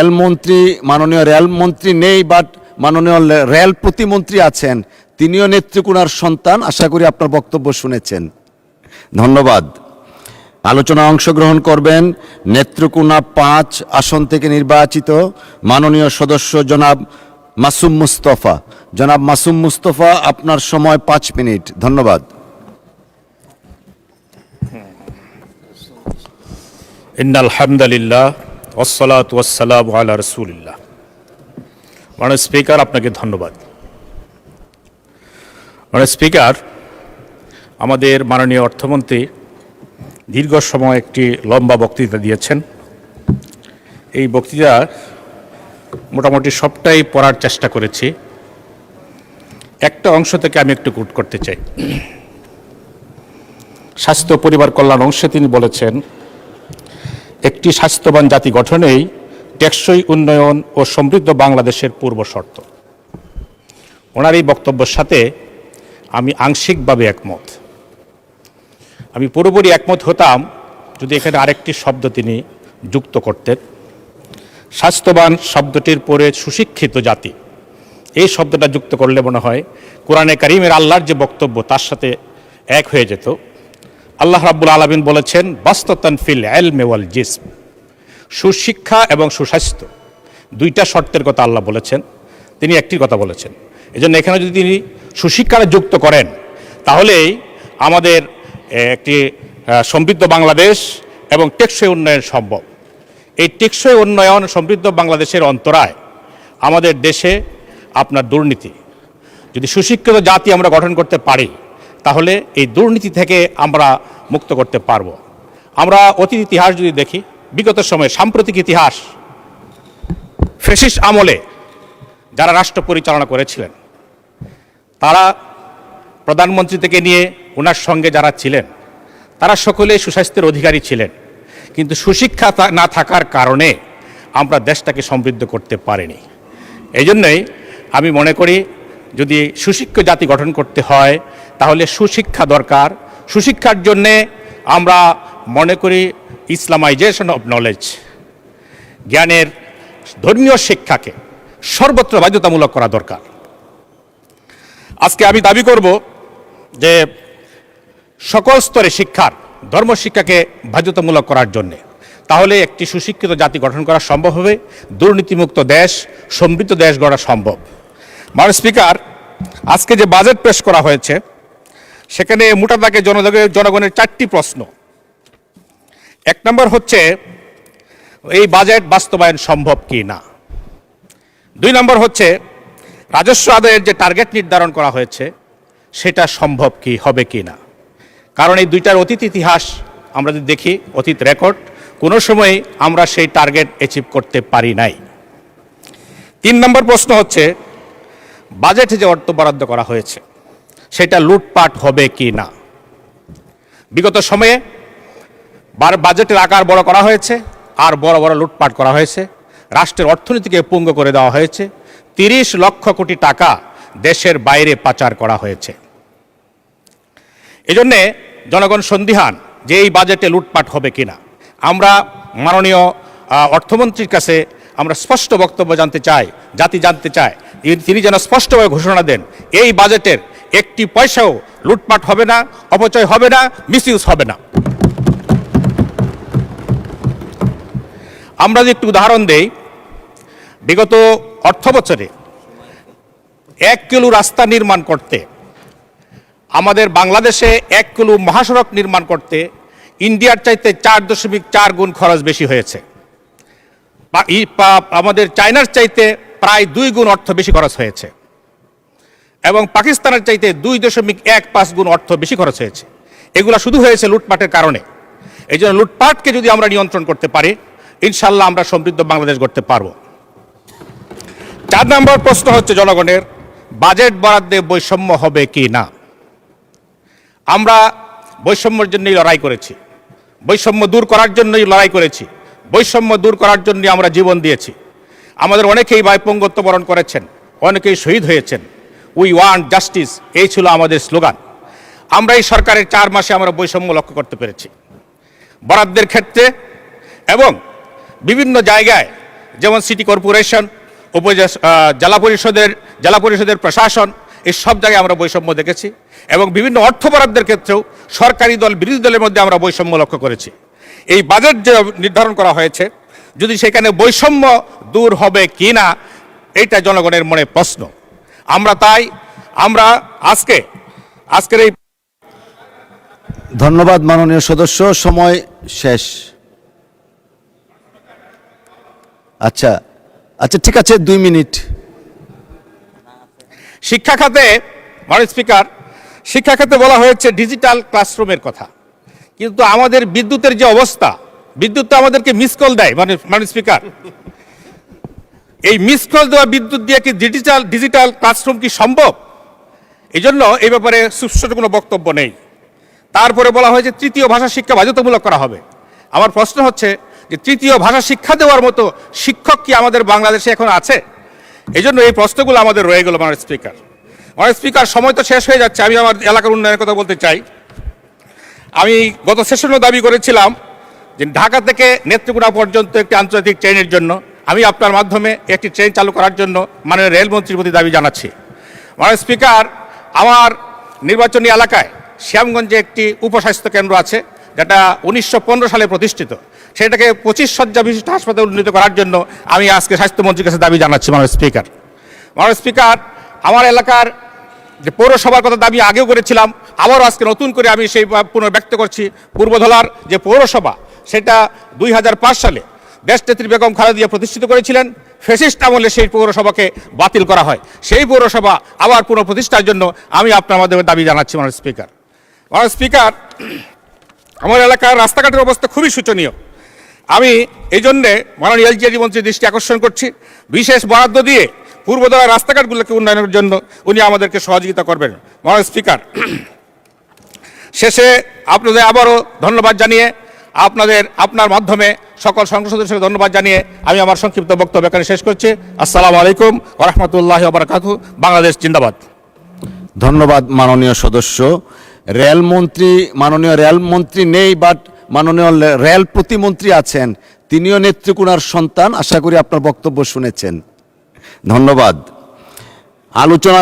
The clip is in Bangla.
রেলমন্ত্রী, মাননীয় রেলমন্ত্রী নেই, বাট মাননীয় রেল প্রতিমন্ত্রী আছেন, তিনিও নেত্রকোনার সন্তান। আশা করি আপনার বক্তব্য শুনেছেন। ধন্যবাদ। আলোচনায় অংশগ্রহণ করবেন নেত্রকোনা 5 আসন থেকে নির্বাচিত মাননীয় সদস্য জনাব মাসুম মুস্তফা। জনাব মাসুম মুস্তফা, আপনার সময় 5 মিনিট। ধন্যবাদ। ইন্নাল হামদুলিল্লাহ ওয়াসসালাতু ওয়াসসালামু আলা রাসূলিল্লাহ। মাননীয় স্পিকার, আপনাকে ধন্যবাদ। মাননীয় স্পিকার, আমাদের মাননীয় অর্থমন্ত্রী দীর্ঘ সময় একটি লম্বা বক্তৃতা দিয়েছেন। এই বক্তৃতা মোটামুটি সবটাই পড়ার চেষ্টা করেছি। একটা অংশ থেকে আমি একটু কোট করতে চাই। স্বাস্থ্য পরিবার কল্যাণ অংশে তিনি বলেছেন, একটি স্বাস্থ্যবান জাতি গঠনেই টেকসই উন্নয়ন ও সমৃদ্ধ বাংলাদেশের পূর্ব শর্ত। ওনার এই বক্তব্যের সাথে আমি আংশিকভাবে একমত। আমি পুরোপুরি একমত হতাম যদি এখানে আরেকটি শব্দ তিনি যুক্ত করতেন। স্বাস্থ্যবান শব্দটির পরে সুশিক্ষিত জাতি, এই শব্দটা যুক্ত করলে মনে হয় কোরআনে কারিমের আল্লাহর যে বক্তব্য তার সাথে এক হয়ে যেত। আল্লাহ রাব্বুল আলামিন বলেছেন, বাসতাতান ফিল ইলমি ওয়াল জিসম, সুশিক্ষা এবং সুস্বাস্থ্য, দুইটা শর্তের কথা আল্লাহ বলেছেন, তিনি একটি কথা বলেছেন। এজন্য এখানে যদি তিনি সুশিক্ষাটা যুক্ত করেন তাহলেই আমাদের একটি সমৃদ্ধ বাংলাদেশ এবং টেকসই উন্নয়ন সম্ভব। এই টেকসই উন্নয়ন সমৃদ্ধ বাংলাদেশের অন্তরায় আমাদের দেশে আপনার দুর্নীতি। যদি সুশিক্ষিত জাতি আমরা গঠন করতে পারি তাহলে এই দুর্নীতি থেকে আমরা মুক্ত করতে পারব। আমরা অতীত ইতিহাস যদি দেখি, বিগত সময়ে সাম্প্রতিক ইতিহাস, ফ্যাসিস্ট আমলে যারা রাষ্ট্র পরিচালনা করেছিলেন তারা প্রধানমন্ত্রী থেকে নিয়ে ওনার সঙ্গে যারা ছিলেন তারা সকলেই সুস্বাস্থ্যের অধিকারী ছিলেন, কিন্তু সুশিক্ষা না থাকার কারণে আমরা দেশটাকে সমৃদ্ধ করতে পারিনি। এই জন্যই আমি মনে করি যদি সুশিক্ষিত জাতি গঠন করতে হয় তাহলে সুশিক্ষা দরকার। সুশিক্ষার জন্যে আমরা মনে করি ইসলামাইজেশন অফ নলেজ, জ্ঞানের ধর্মীয় শিক্ষাকে সর্বত্র বাধ্যতামূলক করা দরকার। আজকে আমি দাবি করব যে সকল স্তরে শিক্ষার, ধর্মশিক্ষাকে বাধ্যতামূলক করার জন্যে, তাহলে একটি সুশিক্ষিত জাতি গঠন করা সম্ভব হবে, দুর্নীতিমুক্ত দেশ, সমৃদ্ধ দেশ গড়া সম্ভব। মাননীয় স্পিকার, আজকে যে বাজেট পেশ করা হয়েছে সেখানে মোটা দাগে জনগণের 4টি প্রশ্ন। 1 নম্বর হচ্ছে এই বাজেট বাস্তবায়ন সম্ভব কি না। 2 নম্বর হচ্ছে রাজস্ব আদায়ের যে টার্গেট নির্ধারণ করা হয়েছে সেটা সম্ভব কি হবে কি না। কারণ এই দুইটার অতীত ইতিহাস আমরা যদি দেখি, অতীত রেকর্ড, কোনো সময় আমরা সেই টার্গেট অ্যাচিভ করতে পারি নাই। 3 নম্বর প্রশ্ন হচ্ছে বাজেটে যে অর্থ বরাদ্দ করা হয়েছে সেটা লুটপাট হবে কি না। বিগত সময়ে বাজেটের আকার বড় করা হয়েছে আর বড় বড় লুটপাট করা হয়েছে, রাষ্ট্রের অর্থনীতিকে পঙ্গু করে দেওয়া হয়েছে, 30 লক্ষ কোটি টাকা দেশের বাইরে পাচার করা হয়েছে। এজন্যে জনগণ সন্দিহান যে এই বাজেটে লুটপাট হবে কিনা। আমরা মাননীয় অর্থমন্ত্রীর কাছে আমরা স্পষ্ট বক্তব্য জানতে চাই, জাতি জানতে চায়, তিনি যেন স্পষ্টভাবে ঘোষণা দেন এই বাজেটের একটি পয়সাও লুটপাট হবে না, অপচয় হবে না, মিসইউজ হবে না। আমরা যদি একটু উদাহরণ দেই, বিগত অর্থ বছরে 1 কিলো রাস্তা নির্মাণ করতে, আমাদের বাংলাদেশে 1 কিলো মহাসড়ক নির্মাণ করতে ইন্ডিয়ার চাইতে 4.4 গুণ খরচ বেশি হয়েছে। আমাদের চায়নার চাইতে প্রায় 2 গুণ অর্থ বেশি খরচ হয়েছে এবং পাকিস্তানের চাইতে 2.15 গুণ অর্থ বেশি খরচ হয়েছে। এগুলো শুধু হয়েছে লুটপাটের কারণে। এই জন্য লুটপাটকে যদি আমরা নিয়ন্ত্রণ করতে পারি ইনশাল্লাহ আমরা সমৃদ্ধ বাংলাদেশ গড়তে পারব। 4 নম্বর প্রশ্ন হচ্ছে জনগণের, বাজেট বরাদ্দে বৈষম্য হবে কি না। আমরা বৈষম্যের জন্যই লড়াই করেছি, বৈষম্য দূর করার জন্যই লড়াই করেছি, বৈষম্য দূর করার জন্য আমরা জীবন দিয়েছি। আমাদের অনেকেই বঙ্গত্ব বরণ করেছেন, অনেকেই শহীদ হয়েছেন। উই ওয়ান্ট জাস্টিস, এই ছিল আমাদের স্লোগান। আমরা এই সরকারের 4 মাসে আমরা বৈষম্য লক্ষ্য করতে পেরেছি বরাদ্দের ক্ষেত্রে এবং বিভিন্ন জায়গায় যেমন সিটি কর্পোরেশন, জেলা পরিষদের প্রশাসন, এই সব জায়গায় আমরা বৈষম্য দেখেছি এবং বিভিন্ন অর্থ বরাদ্দের ক্ষেত্রেও সরকারি দল বিরোধী দলের মধ্যে আমরা বৈষম্য লক্ষ্য করেছি। এই বাজেট যে নির্ধারণ করা হয়েছে, যদি সেখানে বৈষম্য দূর হবে কি না, এইটা জনগণের মনে প্রশ্ন। আমরা আজকের এই ধন্যবাদ মাননীয় সদস্য, সময় শেষ। আচ্ছা আচ্ছা, ঠিক আছে, 2 মিনিট। শিক্ষা খাতে, মাননীয় স্পিকার, শিক্ষা খাতে বলা হয়েছে ডিজিটাল ক্লাসরুমের কথা, কিন্তু আমাদের বিদ্যুতের যে অবস্থা, বিদ্যুৎ তো আমাদেরকে মিস কল দেয় মাননীয় স্পিকার। এই মিস কল দেওয়া বিদ্যুৎ দিয়ে কি ডিজিটাল ক্লাসরুম কি সম্ভব? এই জন্য এই ব্যাপারে সুস্পষ্ট কোনো বক্তব্য নেই। তারপরে বলা হয়েছে তৃতীয় ভাষা শিক্ষা বাধ্যতামূলক করা হবে। আমার প্রশ্ন হচ্ছে যে তৃতীয় ভাষা শিক্ষা দেওয়ার মতো শিক্ষক কি আমাদের বাংলাদেশে এখন আছে? এই জন্য এই প্রশ্নগুলো আমাদের রয়ে গেল মাননীয় স্পিকার। মাননীয় স্পিকার, সময় তো শেষ হয়ে যাচ্ছে, আমি আমার এলাকার উন্নয়নের কথা বলতে চাই। আমি গত সেশনেও দাবি করেছিলাম যে ঢাকা থেকে নেত্রকোনা পর্যন্ত একটি আন্তর্জাতিক ট্রেনের জন্য আমি আপনার মাধ্যমে একটি ট্রেন চালু করার জন্য মাননীয় রেলমন্ত্রীর প্রতি দাবি জানাচ্ছি। মাননীয় স্পিকার, আমার নির্বাচনী এলাকায় শ্যামগঞ্জে একটি উপস্বাস্থ্য কেন্দ্র আছে, যেটা 1915 সালে প্রতিষ্ঠিত। সেটাকে 25 শয্যা বিশিষ্ট হাসপাতালে উন্নীত করার জন্য আমি আজকে স্বাস্থ্যমন্ত্রীর কাছে দাবি জানাচ্ছি। মাননীয় স্পিকার, আমার এলাকার যে পৌরসভার কথা দাবি আগেও করেছিলাম, আবারও আজকে নতুন করে আমি সেই পুনর্ব্যক্ত করছি। পূর্বধলার যে পৌরসভা, সেটা 2005 সালে দেশনেত্রী বেগম খালেদা জিয়া প্রতিষ্ঠিত করেছিলেন। ফ্যাসিস্ট আমলে সেই পৌরসভাকে বাতিল করা হয়। সেই পৌরসভা আবার পুনঃপ্রতিষ্ঠার জন্য আমি আপনার মাধ্যমে দাবি জানাচ্ছি। মাননীয় স্পিকার, আমার এলাকার রাস্তাঘাটের অবস্থা খুবই শোচনীয়। আমি এই জন্যে মাননীয় এলজিআরডি মন্ত্রীর দৃষ্টি আকর্ষণ করছি, বিশেষ বরাদ্দ দিয়ে পূর্বদলার রাস্তাঘাটগুলোকে উন্নয়নের জন্য উনি আমাদেরকে সহযোগিতা করবেন। মাননীয় স্পিকার, শেষে আপনাদের আবারও ধন্যবাদ জানিয়ে, আপনার মাধ্যমে সকল সংসদ সদস্যকে ধন্যবাদ জানিয়ে আমি আমার সংক্ষিপ্ত বক্তব্য এখানে শেষ করছি। আসসালামু আলাইকুম ওয়া রাহমাতুল্লাহি ওয়া বারাকাতুহু। বাংলাদেশ জিন্দাবাদ। ধন্যবাদ মাননীয় সদস্য। মাননীয় রেলমন্ত্রী নেই, বাট মাননীয় রেল প্রতিমন্ত্রী আছেন, তিনিও নেত্রকোনার সন্তান। আশা করি আপনার বক্তব্য শুনেছেন। ধন্যবাদ। আলোচনা